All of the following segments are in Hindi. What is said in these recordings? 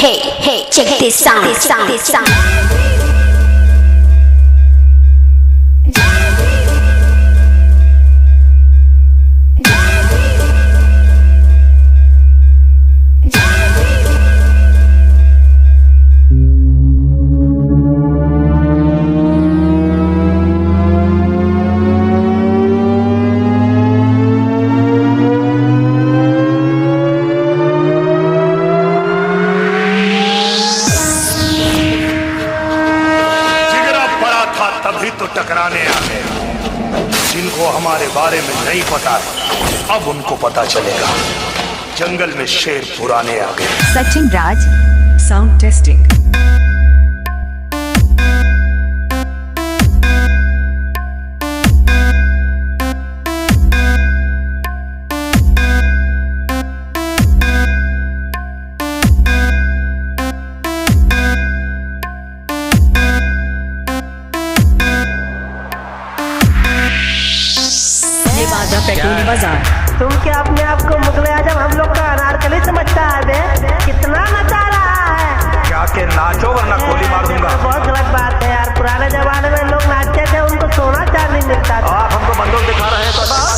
hey, check this sound, this sound, this sound. तभी तो टकराने आ गए। जिनको हमारे बारे में नहीं पता अब उनको पता चलेगा। जंगल में शेर पुराने आ गए। Sachin Raj sound testing. बाजार। तुम क्या अपने आप को मुगल आजम हम लोग का अनारकली समझता है बे? कितना नचा रहा है। क्या के नाचो वरना गोली मार दूंगा। बहुत गलत बात है यार। पुराने जमाने में लोग नाचते थे, उनको सोना चांदी मिलता था। आप हमको बंदूक दिखा रहे हैं तो बहुत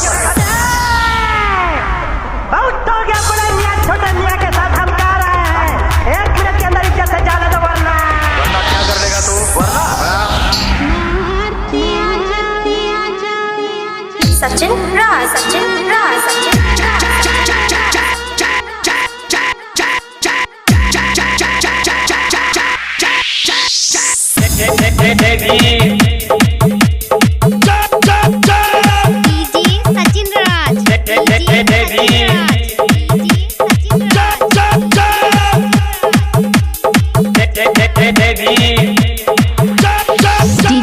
हो गया। बड़े मियां छोटे मियां के साथ हम गा रहे हैं। 1 मिनट के अंदर इज्जत से जाने दो वरना क्या कर लेगा तू? Sachin Raj, Sachin Raj, Sachin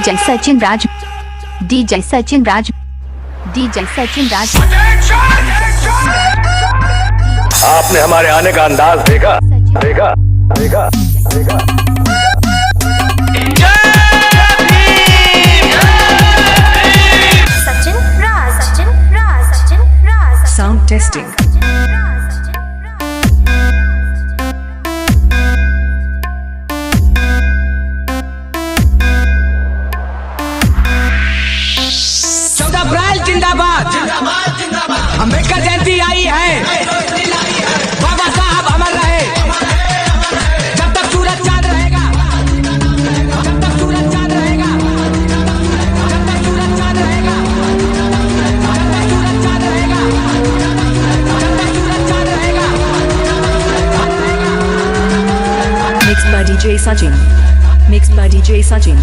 DJ Sachin Raj, DJ Sachin Raj, DJ Sachin Raj। आपने हमारे आने का अंदाज देखा, देखा, देखा, देखा। सचिन राज, सचिन राज, सचिन राज। Sound testing. जिंदाबाद, अम्बेडकर जयंती आई है। बाबा साहब अमर रहे। जब तक सूरज चांद रहेगा, जब तक सूरज चांद रहेगा, जब तक सूरज चांद रहेगा, जब तक सूरज चांद रहेगा, जब तक सूरज चांद रहेगा। Mixed by DJ Sachin. Mixed by DJ Sachin.